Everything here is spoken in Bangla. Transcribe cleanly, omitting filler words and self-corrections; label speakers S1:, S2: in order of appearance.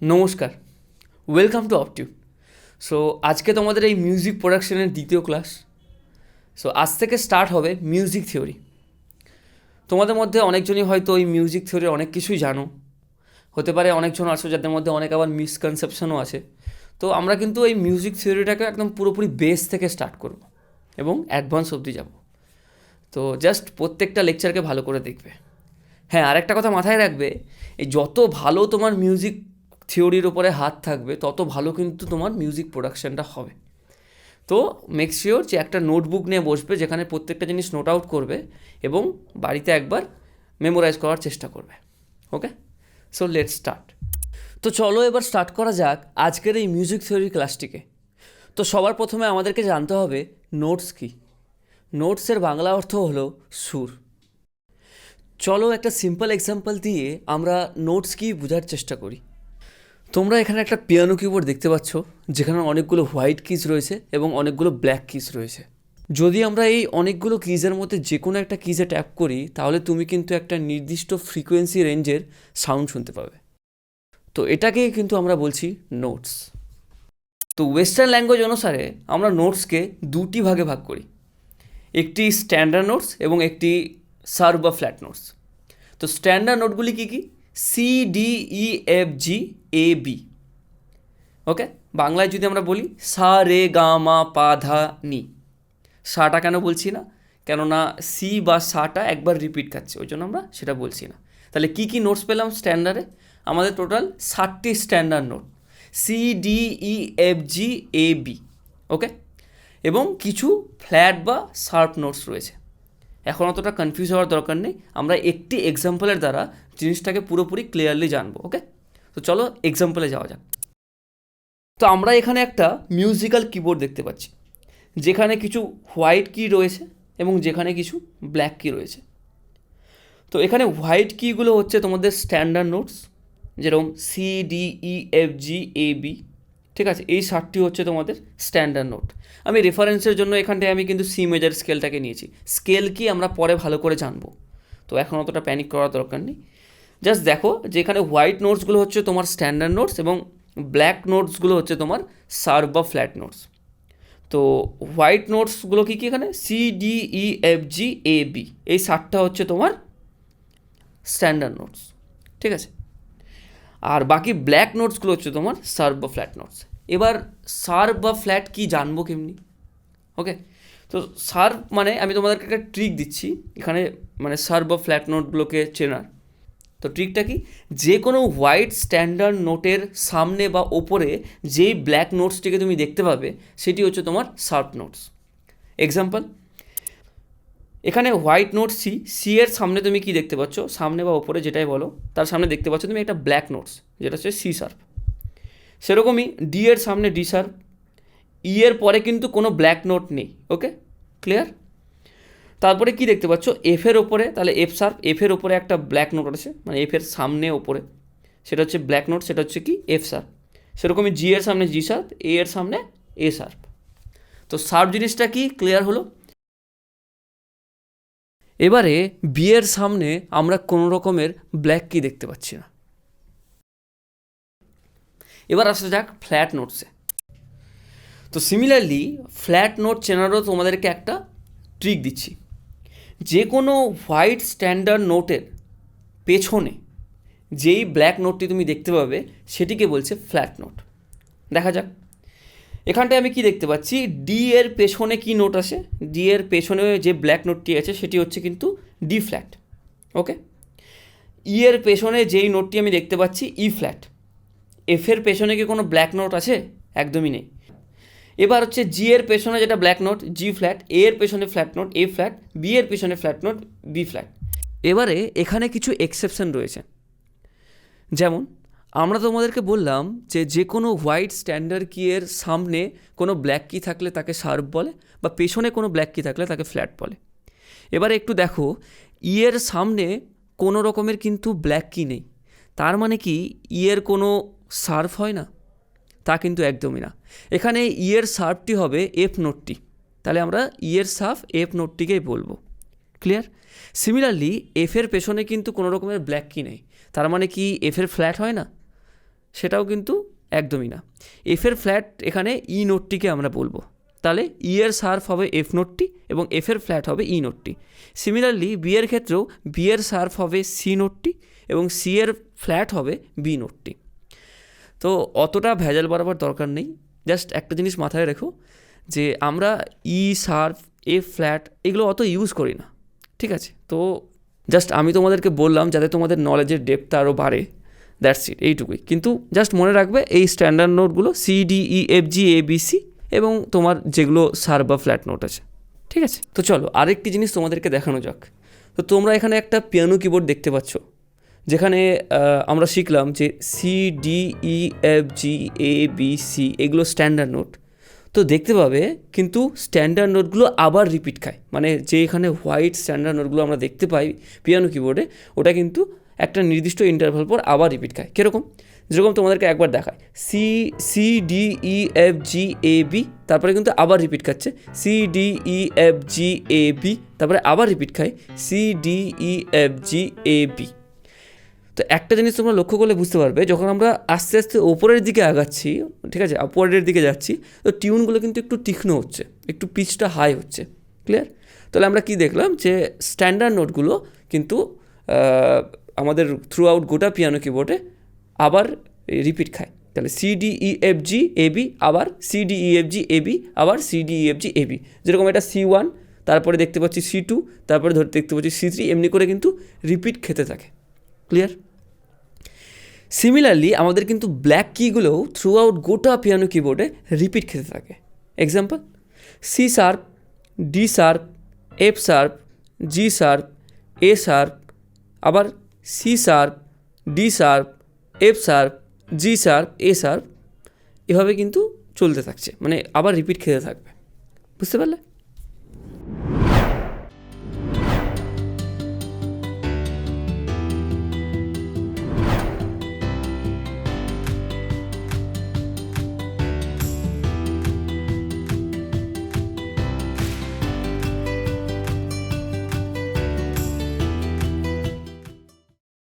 S1: নমস্কার, ওয়েলকাম টু অপটিউন। সো আজকে তোমাদের এই মিউজিক প্রোডাকশনের দ্বিতীয় ক্লাস। সো আজ থেকে স্টার্ট হবে মিউজিক থিওরি। তোমাদের মধ্যে অনেকজনই হয়তো এই মিউজিক থিওরির অনেক কিছুই জানো, হতে পারে অনেকজন আছো যাদের মধ্যে অনেক আবার মিসকনসেপশনও আছে। তো আমরা কিন্তু এই মিউজিক থিওরিটাকে একদম পুরোপুরি বেস থেকে স্টার্ট করব এবং অ্যাডভান্স অবধি যাব। তো জাস্ট প্রত্যেকটা লেকচারকে ভালো করে দেখবে। হ্যাঁ, আরেকটা কথা মাথায় রাখবে, এই যত ভালো তোমার মিউজিক থিওরির ওপরে হাত থাকবে তত ভালো কিন্তু তোমার মিউজিক প্রোডাকশানটা হবে। তো মেক শিওর যে একটা নোটবুক নিয়ে বসবে যেখানে প্রত্যেকটা জিনিস নোট আউট করবে এবং বাড়িতে একবার মেমোরাইজ করার চেষ্টা করবে। ওকে, সো লেটস স্টার্ট। তো চলো এবার স্টার্ট করা যাক আজকের এই মিউজিক থিওরি ক্লাসটিকে। তো সবার প্রথমে আমাদেরকে জানতে হবে নোটস কী। নোটসের বাংলা অর্থ হলো সুর। চলো একটা সিম্পল এক্সাম্পল দিয়ে আমরা নোটস কি বোঝার চেষ্টা করি। তোমরা এখানে একটা পিয়ানো কিবোর্ড দেখতে পাচ্ছ যেখানে অনেকগুলো হোয়াইট কিজ রয়েছে এবং অনেকগুলো ব্ল্যাক কিজ রয়েছে। যদি আমরা এই অনেকগুলো কিজের মধ্যে যে কোনো একটা কিজে ট্যাপ করি তাহলে তুমি কিন্তু একটা নির্দিষ্ট ফ্রিকোয়েন্সি রেঞ্জের সাউন্ড শুনতে পাবে। তো এটাকেই কিন্তু আমরা বলছি নোটস। তো ওয়েস্টার্ন ল্যাঙ্গুয়েজ অনুসারে আমরা নোটসকে দুটি ভাগে ভাগ করি, একটি স্ট্যান্ডার্ড নোটস এবং একটি সার্ভ বা ফ্ল্যাট নোটস। তো স্ট্যান্ডার্ড নোটগুলি কী কী? C, D, E, F, G, A, B. ওকে, বাংলায় যদি আমরা বলি সা, রে, গা, মা, পা, ধা, নি। সাটা কেন বলছি না? কেননা সি বা সাটা একবার রিপিট খাচ্ছে, ওই জন্য আমরা সেটা বলছি না। তাহলে কী কী নোটস পেলাম স্ট্যান্ডার্ডে? আমাদের টোটাল 7টি standard note, C, D, E, F, G, A, B. Okay, এবং কিছু ফ্ল্যাট বা শার্প নোটস রয়েছে। এখন অতটা কনফিউজ হওয়ার দরকার নেই, আমরা একটি এক্সাম্পলের দ্বারা জিনিসটাকে পুরোপুরি ক্লিয়ারলি জানবো। ওকে, তো চলো এক্সাম্পলে যাওয়া যাক। তো আমরা এখানে একটা মিউজিক্যাল কিবোর্ড দেখতে পাচ্ছি যেখানে কিছু হোয়াইট কি রয়েছে এবং যেখানে কিছু ব্ল্যাক কি রয়েছে। তো এখানে হোয়াইট কিগুলো হচ্ছে তোমাদের স্ট্যান্ডার্ড নোটস, যেরকম C, D, E, F, G, A, B. ঠিক আছে, এই 7টি হচ্ছে তোমাদের স্ট্যান্ডার্ড নোট। আমি রেফারেন্সের জন্য এখানটায় আমি কিন্তু সি মেজর স্কেলটাকে নিয়েছি। স্কেল কি আমরা পরে ভালো করে জানবো, তো এখন অতটা প্যানিক করার দরকার নেই। জাস্ট দেখো যে এখানে হোয়াইট নোটসগুলো হচ্ছে তোমার স্ট্যান্ডার্ড নোটস এবং ব্ল্যাক নোটসগুলো হচ্ছে তোমার শার্প বা ফ্ল্যাট নোটস। তো হোয়াইট নোটসগুলো কী কী? এখানে C, D, E, F, G, A, B, এই 7টা হচ্ছে তোমার স্ট্যান্ডার্ড নোটস। ঠিক আছে, আর বাকি ব্ল্যাক নোটসগুলো হচ্ছে তোমার শার্প বা ফ্ল্যাট নোটস। এবার শার্প বা ফ্ল্যাট কি জানবো কেমনি? ওকে, তো শার্প মানে আমি তোমাদেরকে একটা ট্রিক দিচ্ছি এখানে, মানে শার্প বা ফ্ল্যাট নোটগুলোকে চেনার। তো ট্রিকটা কি? যে কোনো হোয়াইট স্ট্যান্ডার্ড নোটের সামনে বা ওপরে যেই ব্ল্যাক নোটসটিকে তুমি দেখতে পাবে সেটি হচ্ছে তোমার শার্প নোটস। এক্সাম্পল, এখানে হোয়াইট নোট সি, সি এর সামনে তুমি কি দেখতে পাচ্ছ? সামনে বা ওপরে যেটাই বলো, তার সামনে দেখতে পাচ্ছ তুমি একটা ব্ল্যাক নোটস যেটা হচ্ছে সি শার্প। সেরকমই ডি এর সামনে ডি শার্প, ই এর পরে কিন্তু কোনো ব্ল্যাক নোট নেই। ওকে, ক্লিয়ার? তারপরে কি দেখতে পাচ্ছ? এফের ওপরে, তাহলে এফ শার্প, এফের ওপরে একটা ব্ল্যাক নোট আছে, মানে এফের সামনে ওপরে সেটা হচ্ছে ব্ল্যাক নোট, সেটা হচ্ছে কি এফ শার্প। সেরকমই জি এর সামনে জি শার্প, এ এর সামনে এ শার্প। তো শার্প জিনিসটা কি ক্লিয়ার হলো? এবারে বি এর সামনে আমরা কোনো রকমের ব্ল্যাক কি দেখতে পাচ্ছি না। এবার আসা যাক ফ্ল্যাট নোটসে। তো সিমিলারলি ফ্ল্যাট নোট চেনারও তোমাদেরকে একটা ট্রিক দিচ্ছি। যে কোনো হোয়াইট স্ট্যান্ডার্ড নোটের পেছনে যেই ব্ল্যাক নোটটি তুমি দেখতে পাবে সেটিকে বলছে ফ্ল্যাট নোট। দেখা যাক, এখানটায় আমি কি দেখতে পাচ্ছি? ডি এর পেছনে কি নোট আছে? ডি এর পেছনে যে ব্ল্যাক নোটটি আছে সেটি হচ্ছে কিন্তু ডি ফ্ল্যাট। ওকে, ই এর পেছনে যেই নোটটি আমি দেখতে পাচ্ছি ই ফ্ল্যাট। এফের পেছনে কি কোনো ব্ল্যাক নোট আছে? একদমই নেই। এবার হচ্ছে জি এর পেছনে যেটা ব্ল্যাক নোট জি ফ্ল্যাট, এ এর পেছনে ফ্ল্যাট নোট এ ফ্ল্যাট, বি এর পেছনে ফ্ল্যাট নোট বি ফ্ল্যাট। এবারে এখানে কিছু এক্সেপশন রয়েছে, যেমন আমরা তোমাদেরকে বললাম যে যে কোনো হোয়াইট স্ট্যান্ডার্ড কি এর সামনে কোনো ব্ল্যাক কি থাকলে তাকে শার্প বলে, বা পেছনে কোনো ব্ল্যাক কি থাকলে তাকে ফ্ল্যাট বলে। এবারে একটু দেখো, ই এর সামনে কোনো রকমের কিন্তু ব্ল্যাক কি নেই, তার মানে কি ই এর কোনো শার্প হয় না? তা কিন্তু একদমই না। এখানে ই এর শার্পটি হবে এফ নোটটি, তাহলে আমরা ই এর শার্প এফ নোটটিকেই বলবো। ক্লিয়ার? সিমিলারলি এফের পেছনে কিন্তু কোনো রকমের ব্ল্যাক কি নেই, তার মানে কি এফের ফ্ল্যাট হয় না? সেটাও কিন্তু একদমই না। এফের ফ্ল্যাট এখানে ই নোটটিকে আমরা বলবো, তাহলে ই এর শার্প হবে এফ নোটটি এবং এফের ফ্ল্যাট হবে ই নোটটি। সিমিলারলি বি এর ক্ষেত্রেও বি এর শার্প হবে সি নোটটি এবং সি এর ফ্ল্যাট হবে বি নোটটি। তো অতটা ভেজাল বরাবর দরকার নেই, জাস্ট একটা জিনিস মাথায় রেখো যে আমরা ই শার্প এফ ফ্ল্যাট এগুলো অত ইউজ করি না, ঠিক আছে? তো জাস্ট আমি তোমাদেরকে বললাম যাতে তোমাদের নলেজের ডেপথটা আরও বাড়ে, দ্যাটস ইট, এইটুকুই। কিন্তু জাস্ট মনে রাখবে এই স্ট্যান্ডার্ড নোটগুলো C D E F G A B C এবং তোমার যেগুলো শার্প বা ফ্ল্যাট নোট আছে, ঠিক আছে? তো চলো আরেকটি জিনিস তোমাদেরকে দেখানো যাক। তো তোমরা এখানে একটা পিয়ানো কিবোর্ড দেখতে পাচ্ছ, যেখানে আমরা শিখলাম যে C D E F G A B C এগুলো স্ট্যান্ডার্ড নোট। তো দেখতে পাবে কিন্তু স্ট্যান্ডার্ড নোটগুলো আবার রিপিট খায়, মানে যে এখানে হোয়াইট স্ট্যান্ডার্ড নোটগুলো আমরা দেখতে পাই পিয়ানো কিবোর্ডে, ওটা কিন্তু একটা নির্দিষ্ট ইন্টারভাল পর আবার রিপিট খায়। কীরকম? যেরকম তোমাদেরকে একবার দেখায় C C D E F G A B, তারপরে কিন্তু আবার রিপিট খাচ্ছে C D E F G A B, তারপরে আবার রিপিট খায় C D E F G A B. তো একটা জিনিস তোমরা লক্ষ্য করলে বুঝতে পারবে, যখন আমরা আস্তে আস্তে ওপরের দিকে আগাচ্ছি, ঠিক আছে, আপওয়ার্ডের দিকে যাচ্ছি, তো টিউনগুলো কিন্তু একটু তীক্ষ্ণ হচ্ছে, একটু পিচটা হাই হচ্ছে। ক্লিয়ার? তাহলে আমরা কি দেখলাম যে স্ট্যান্ডার্ড নোটগুলো কিন্তু আমাদের থ্রু আউট গোটা পিয়ানো কিবোর্ডে আবার রিপিট খায়। তাহলে C D E F G A B, আবার C D E F G A B, আবার C D E F G A B. যেরকম এটা সি ওয়ান, তারপরে দেখতে পাচ্ছি সি টু, তারপরে দেখতে পাচ্ছি সি থ্রি, এমনি করে কিন্তু রিপিট খেতে থাকে। ক্লিয়ার? সিমিলারলি আমাদের কিন্তু ব্ল্যাক কিগুলোও থ্রু আউট গোটা পিয়ানো কিবোর্ডে রিপিট খেতে থাকে। Example, C sharp, D sharp, F sharp, G sharp, A sharp, আবার C sharp, D sharp, F sharp, G sharp, A sharp, এভাবে কিন্তু চলতে থাকছে, মানে আবার রিপিট খেতে থাকবে। বুঝতে পারলে?